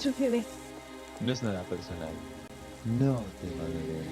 sucede? No es nada personal. No te va a doler.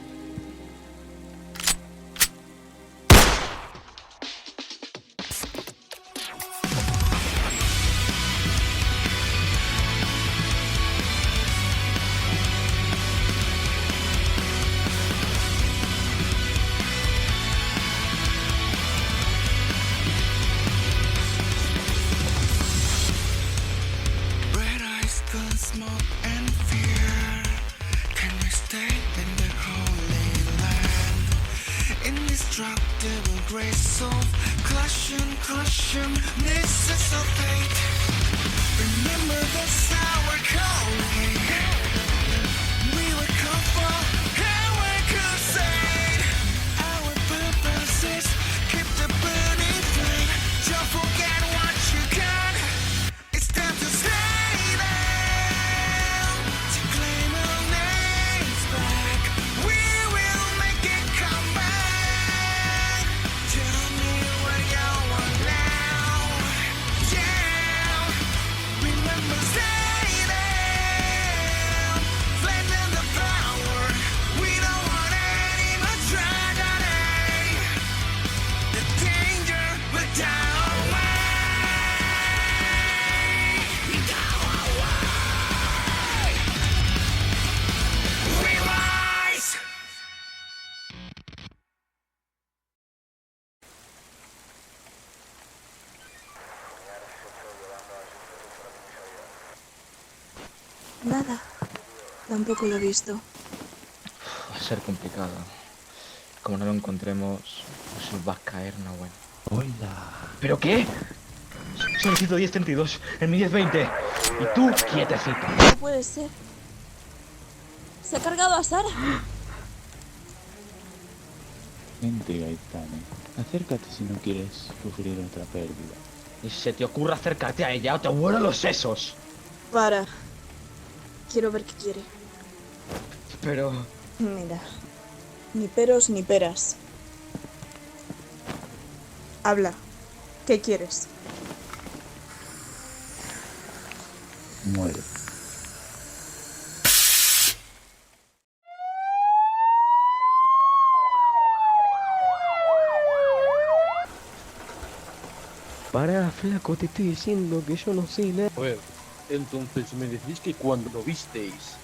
Red eyes, the smoke and fear. Can we stay in the holy land? Indestructible grace of crushing misses of fate. Remember the sour calling. We were called for our crusade. Our purpose is keep the burning flame. Don't forget what you got. It's time to stay down, to claim our names back. We will make it come back. Tell me where you are now. Yeah, remember stay down, flatten the power. We don't want any more tragedy. The danger, but down away. We rise! Nada. Tampoco lo he visto. Va a ser complicado. Como no lo encontremos, nos va a caer una buena. Hola. ¿Pero qué? Solicito 1032 en mi 1020. Y tú, quietecito. No puede ser. Se ha cargado a Sara. Vente, Gaitane. Acércate si no quieres sufrir otra pérdida. Y se te ocurra acercarte a ella o te vuelo los sesos. Para. Quiero ver qué quiere. Pero... Mira. Ni peros ni peras. Habla. ¿Qué quieres? Muere. Para, flaco, te estoy diciendo que yo no sé nada. A ver, entonces me decís que cuando lo visteis,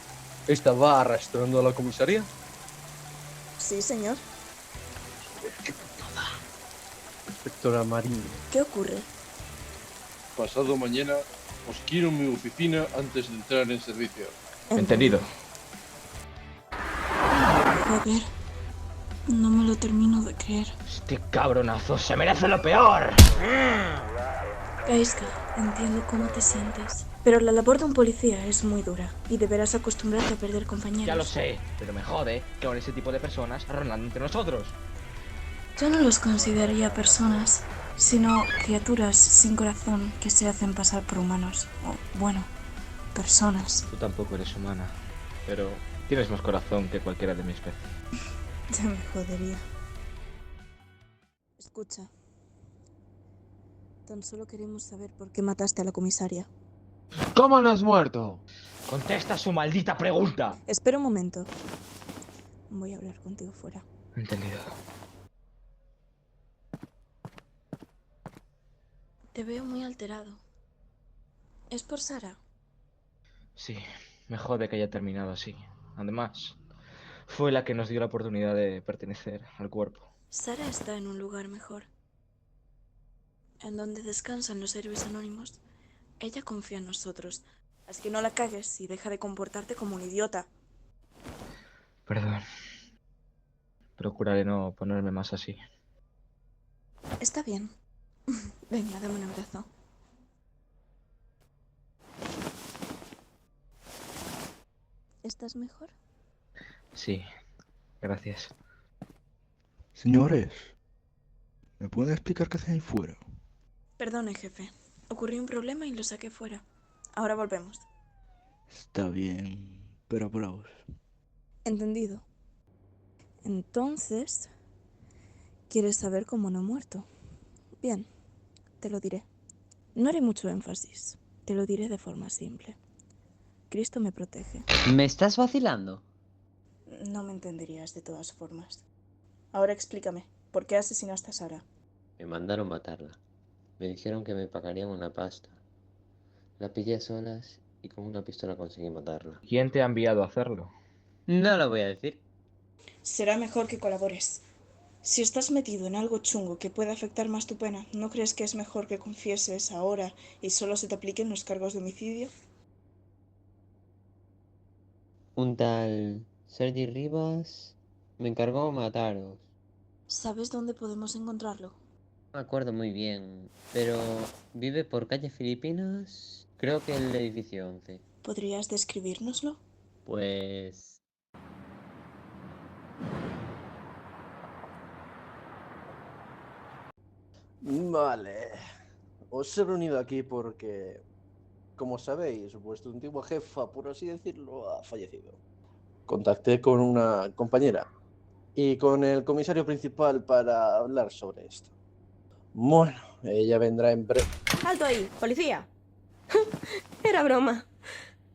¿estaba arrastrando a la comisaría? Sí, señor. ¡Qué putada! Inspectora Marín, ¿Qué ocurre? pasado mañana os quiero en mi oficina antes de entrar en servicio. Entendido. Joder. No me lo termino de creer. Este cabronazo se merece lo peor. Kaiska, entiendo cómo te sientes. Pero la labor de un policía es muy dura y deberás acostumbrarte a perder compañeros. Ya lo sé, pero me jode que ahora ese tipo de personas rondando entre nosotros. Yo no los consideraría personas, sino criaturas sin corazón que se hacen pasar por humanos. O, bueno, personas. Tú tampoco eres humana, pero tienes más corazón que cualquiera de mi especie. Ya me jodería. Escucha. Tan solo queremos saber por qué mataste a la comisaria. ¿Cómo no has muerto? Contesta su maldita pregunta. Espera un momento. Voy a hablar contigo fuera. Entendido. Te veo muy alterado. ¿Es por Sara? Sí, me jode que haya terminado así. Además, fue la que nos dio la oportunidad de pertenecer al cuerpo. Sara está en un lugar mejor. En donde descansan los héroes anónimos. Ella confía en nosotros. Así que no la cagues y deja de comportarte como un idiota. Perdón. Procuraré no ponerme más así. Está bien. Venga, dame un abrazo. ¿Estás mejor? Sí, gracias. Señores, ¿me pueden explicar qué hacen ahí fuera? Perdone, jefe. Ocurrió un problema y lo saqué fuera. Ahora volvemos. Está bien, pero apuraos. Entendido. Entonces, ¿quieres saber cómo no he muerto? Bien, te lo diré. No haré mucho énfasis. Te lo diré de forma simple. Cristo me protege. ¿Me estás vacilando? No me entenderías de todas formas. Ahora explícame, ¿por qué asesinaste a Sara? Me mandaron matarla. Me dijeron que me pagarían una pasta. La pillé a solas y con una pistola conseguí matarla. ¿Quién te ha enviado a hacerlo? No lo voy a decir. Será mejor que colabores. Si estás metido en algo chungo que puede afectar más tu pena, ¿no crees que es mejor que confieses ahora y solo se te apliquen los cargos de homicidio? Un tal Sergi Rivas me encargó mataros. ¿Sabes dónde podemos encontrarlo? No me acuerdo muy bien, pero vive por calle Filipinas, creo que el edificio 11. ¿Podrías describírnoslo? Pues... Vale. Os he reunido aquí porque, como sabéis, vuestra antigua jefa, por así decirlo, ha fallecido. Contacté con una compañera y con el comisario principal para hablar sobre esto. Bueno, ella vendrá en breve. ¡Alto ahí! ¡Policía! Era broma.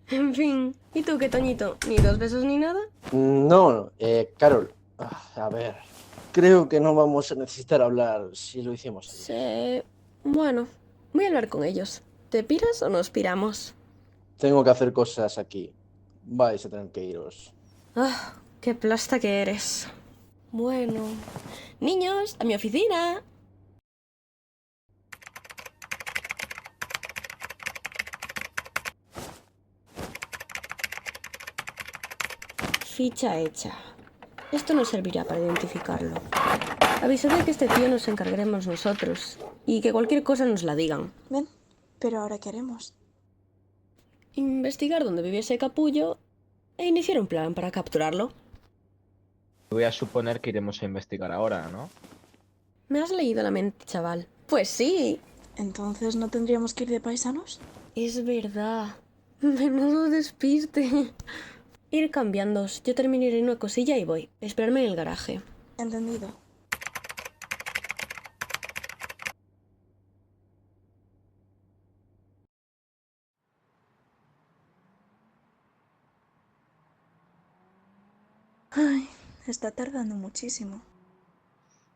En fin, ¿y tú qué, Toñito? ¿Ni 2 besos ni nada? No, Carol, a ver, creo que no vamos a necesitar hablar si lo hicimos ayer. Sí. Bueno, voy a hablar con ellos. ¿Te piras o nos piramos? Tengo que hacer cosas aquí. Vais a tener que iros. ¡Ah! ¡Qué plasta que eres! Bueno. Niños, a mi oficina. Ficha hecha. Esto nos servirá para identificarlo. Avisad que este tío nos encargaremos nosotros y que cualquier cosa nos la digan. Ven, pero ahora ¿qué haremos? Investigar dónde vive ese capullo e iniciar un plan para capturarlo. Voy a suponer que iremos a investigar ahora, ¿no? Me has leído la mente, chaval. Pues sí. ¿Entonces no tendríamos que ir de paisanos? Es verdad. Menudo despiste. Ir cambiándos. Yo terminaré una cosilla y voy. Esperarme en el garaje. Entendido. Ay, está tardando muchísimo.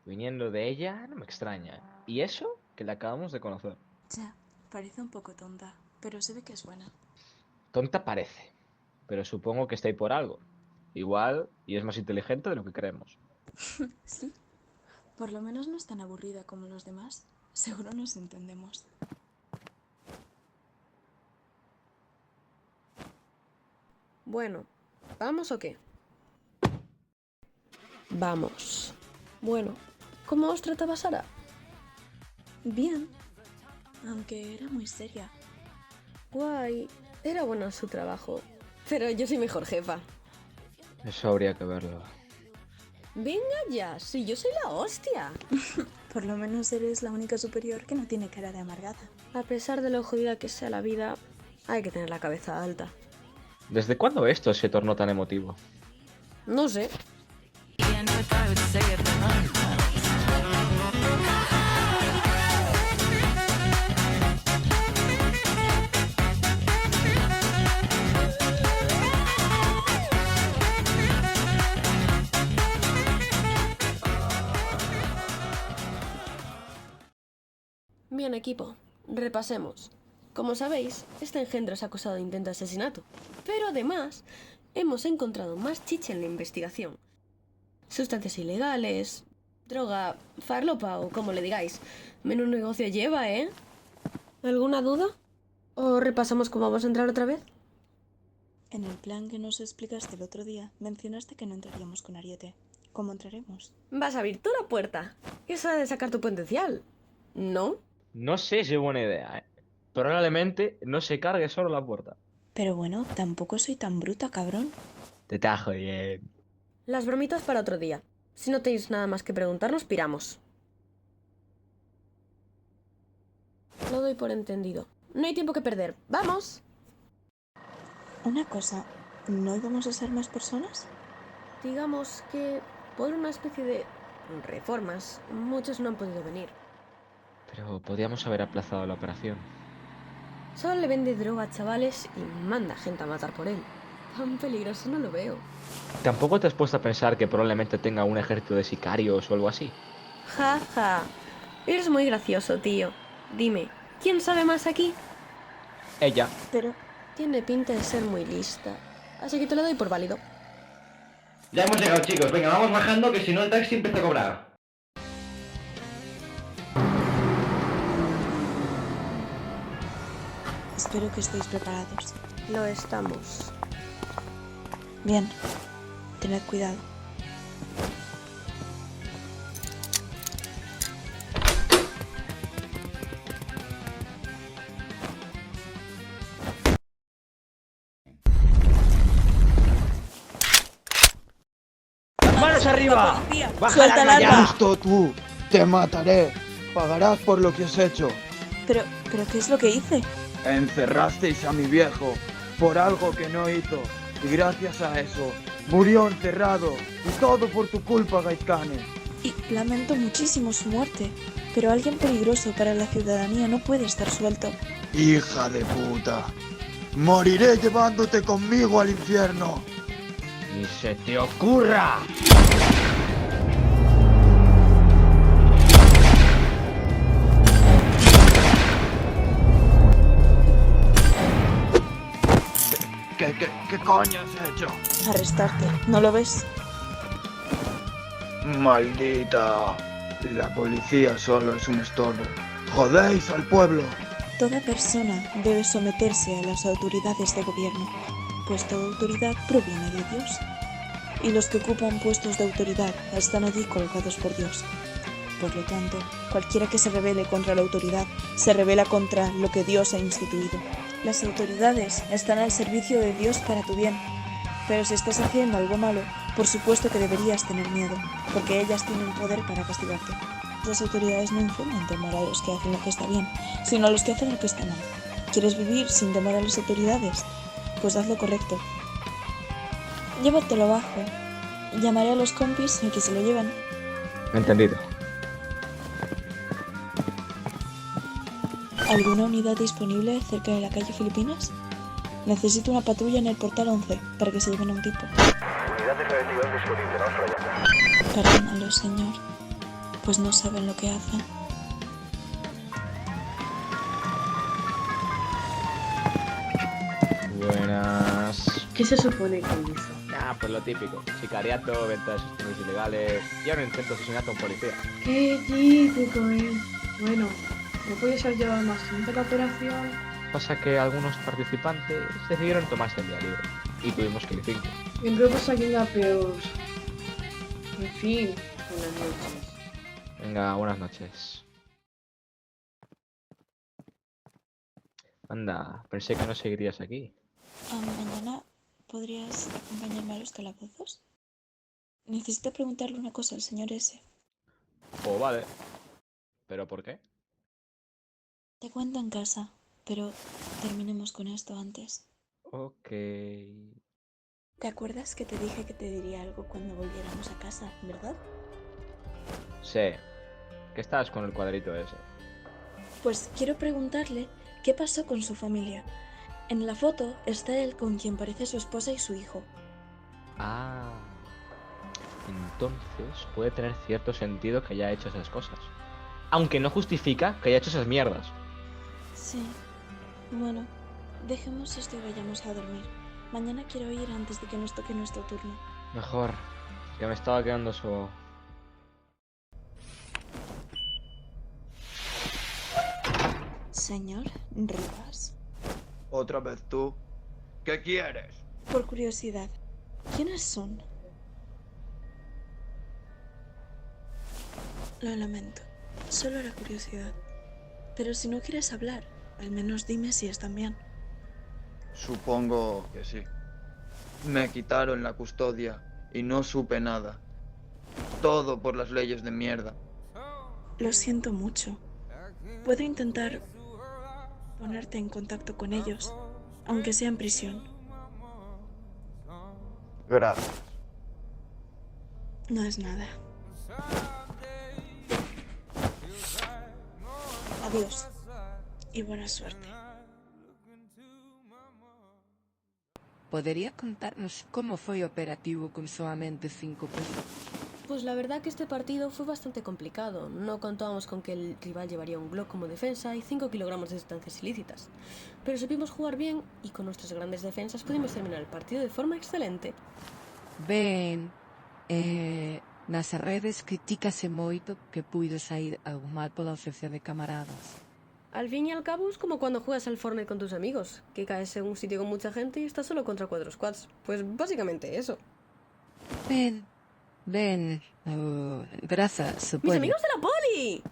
Viniendo de ella, no me extraña. ¿Y eso? Que la acabamos de conocer. Ya, parece un poco tonta, pero se ve que es buena. Tonta parece, pero supongo que está ahí por algo. Igual, y es más inteligente de lo que creemos. Sí, por lo menos no es tan aburrida como los demás. Seguro nos entendemos. Bueno, ¿vamos o qué? Vamos. Bueno, ¿cómo os trataba Sara? Bien, aunque era muy seria. Guay. Era bueno en su trabajo. Pero yo soy mejor jefa. Eso habría que verlo. Venga ya, si yo soy la hostia. Por lo menos eres la única superior que no tiene cara de amargada. A pesar de lo jodida que sea la vida, hay que tener la cabeza alta. ¿Desde cuándo esto se tornó tan emotivo? No sé. Bien, equipo, repasemos. Como sabéis, este engendro es acusado de intento de asesinato. Pero además, hemos encontrado más chicha en la investigación. Sustancias ilegales, droga, farlopa o como le digáis. Menos negocio lleva, ¿eh? ¿Alguna duda? ¿O repasamos cómo vamos a entrar otra vez? En el plan que nos explicaste el otro día, mencionaste que no entraríamos con Ariete. ¿Cómo entraremos? Vas a abrir tú la puerta. Es hora de sacar tu potencial, ¿no? No sé si es buena idea, ¿eh? Probablemente no se cargue solo la puerta. Pero bueno, tampoco soy tan bruta, cabrón. Te está jodiendo. Las bromitas para otro día. Si no tenéis nada más que preguntarnos, piramos. Lo doy por entendido. No hay tiempo que perder. ¡Vamos! Una cosa, ¿no íbamos a ser más personas? Digamos que por una especie de reformas, muchos no han podido venir. Pero podíamos haber aplazado la operación. Solo le vende droga a chavales y manda gente a matar por él. Tan peligroso no lo veo. ¿Tampoco te has puesto a pensar que probablemente tenga un ejército de sicarios o algo así? Ja, ja. Eres muy gracioso, tío. Dime, ¿quién sabe más aquí? Ella. Pero Tiene pinta de ser muy lista. Así que te lo doy por válido. Ya hemos llegado, chicos. Venga, vamos bajando, que si no el taxi empieza a cobrar. espero que estéis preparados. Lo estamos. Bien, tened cuidado. ¡Manos arriba! ¡Baja ¡Suelta el arma! Justo tú, te mataré. Pagarás por lo que has hecho. Pero ¿qué es lo que hice? Encerrasteis a mi viejo por algo que no hizo. Y gracias a eso, murió encerrado. Y todo por tu culpa, Gaizkane. Y lamento muchísimo su muerte. Pero alguien peligroso para la ciudadanía no puede estar suelto. Hija de puta. Moriré llevándote conmigo al infierno. ¡Ni se te ocurra! ¿Qué coño has hecho? Arrestarte, ¿no lo ves? Maldita. La policía solo es un estorbo. Jodéis al pueblo. Toda persona debe someterse a las autoridades de gobierno, pues toda autoridad proviene de Dios. Y los que ocupan puestos de autoridad están allí colgados por Dios. Por lo tanto, cualquiera que se rebele contra la autoridad se rebela contra lo que Dios ha instituido. Las autoridades están al servicio de Dios para tu bien, pero si estás haciendo algo malo, por supuesto que deberías tener miedo, porque ellas tienen poder para castigarte. Las autoridades no influyen en temor a los que hacen lo que está bien, sino a los que hacen lo que está mal. ¿Quieres vivir sin temor a las autoridades? Pues haz lo correcto. Llévatelo abajo. Llamaré a los compis y que se lo lleven. Entendido. ¿Alguna unidad disponible cerca de la calle Filipinas? Necesito una patrulla en el portal 11 para que se lleven a un tipo. Unidad definitiva disponible, vamos para allá. Perdónalo, señor, pues no saben lo que hacen. Buenas. ¿Qué se supone que hizo? Ah, pues lo típico. Sicariato, venta de sustancias ilegales y ahora intento asesinato a un policía. ¡Qué típico, Bueno, ¿no puede ser llevar más gente la operación? Pasa que algunos participantes decidieron tomarse el día libre y tuvimos que ir 5. En grupos aquí ya peor. En fin, buenas noches. Venga, buenas noches. Anda, pensé que no seguirías aquí. Mañana podrías acompañarme a los calabozos. Necesito preguntarle una cosa al señor S. Oh, vale. ¿Pero por qué? Te cuento en casa, pero terminemos con esto antes. Ok. ¿Te acuerdas que te dije que te diría algo cuando volviéramos a casa, verdad? Sé que estás con el cuadrito ese. Pues quiero preguntarle qué pasó con su familia. En la foto está él con quien parece su esposa y su hijo. Ah. Entonces puede tener cierto sentido que haya hecho esas cosas. Aunque no justifica que haya hecho esas mierdas. Sí. Bueno, dejemos esto y vayamos a dormir. Mañana quiero ir antes de que nos toque nuestro turno. Mejor, que me estaba quedando su... Señor Rivas. ¿Otra vez tú? ¿Qué quieres? Por curiosidad, ¿quiénes son? Lo lamento, solo era curiosidad. Pero si no quieres hablar, al menos dime si están bien. Supongo que sí. Me quitaron la custodia y no supe nada. Todo por las leyes de mierda. Lo siento mucho. Puedo intentar ponerte en contacto con ellos, aunque sea en prisión. Gracias. No es nada. Adiós y buena suerte. ¿Podería contarnos cómo fue operativo con solamente 5 pesos? Pues la verdad que este partido fue bastante complicado. No contábamos con que el rival llevaría un Glock como defensa y 5 kilogramos de sustancias ilícitas. Pero supimos jugar bien y con nuestras grandes defensas pudimos terminar el partido de forma excelente. Ben, nas redes critícase moito que puido sair algo mal pola ausencia de camaradas. Al fin y al cabo es como cuando juegas al Fortnite con tus amigos, que caes en un sitio con mucha gente y estás solo contra 4 squads. Pues básicamente eso. Ben, grazas, ¡Mis amigos de la poli!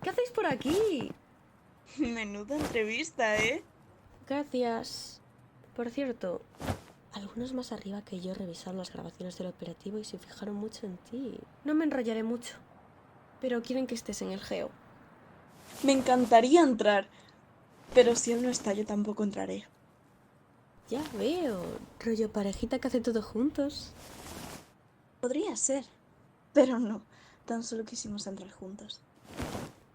¿Qué hacéis por aquí? Menuda entrevista, ¿eh? Gracias. Por cierto, algunos más arriba que yo revisaron las grabaciones del operativo y se fijaron mucho en ti. No me enrollaré mucho, pero quieren que estés en el geo. Me encantaría entrar, pero si él no está, yo tampoco entraré. Ya veo, rollo parejita que hace todo juntos. Podría ser, pero no. Tan solo quisimos entrar juntos.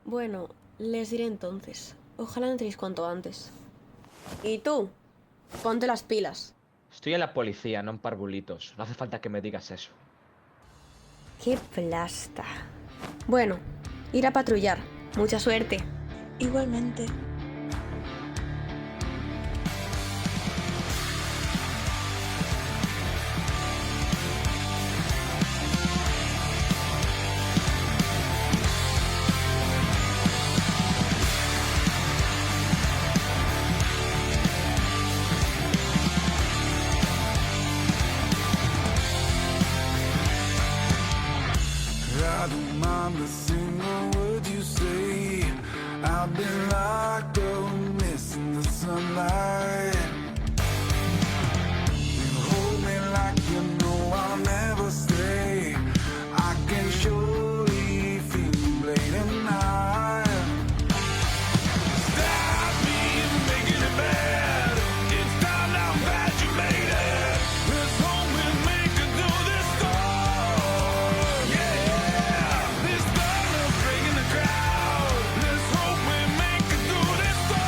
Bueno, les diré entonces. Ojalá entréis cuanto antes. ¿Y tú? Ponte las pilas. Estoy en la policía, no en parvulitos. No hace falta que me digas eso. ¡Qué plasta! Bueno, ir a patrullar. Mucha suerte. Igualmente. I don't mind a single word you say. I've been locked up, missing the sunlight. You hold me like you know I'll never stay. I can surely feel you late at night. Stop me from making it bad. It's time now that you made it. Let's hope we make it through this storm. Yeah, this thunder breaking the crowd. Let's hope we make it through this storm.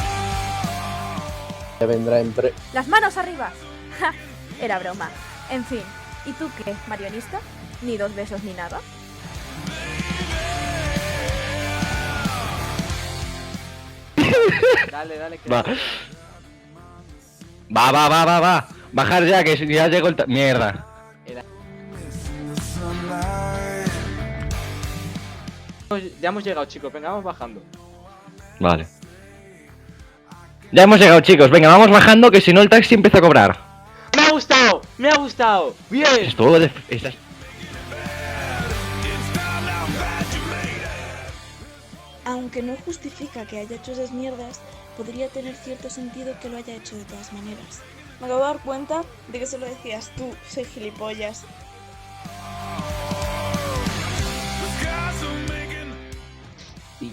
Te vendrá en ¡Las manos arriba! ¡Ja! Era broma. En fin, ¿y tú qué, marionista? ¿Ni 2 besos ni nada? Dale, que Va. Va. Bajar ya, que ya llegó el... Mierda. Ya hemos llegado, chicos. Venga, vamos bajando. Vale. Ya hemos llegado, chicos. Venga, vamos bajando, que si no el taxi empieza a cobrar. ¡Me ha gustado! ¡Bien! Esto de... Estas... Aunque no justifica que haya hecho esas mierdas, podría tener cierto sentido que lo haya hecho de todas maneras. Me acabo de dar cuenta de que se lo decías tú, soy gilipollas. Sí.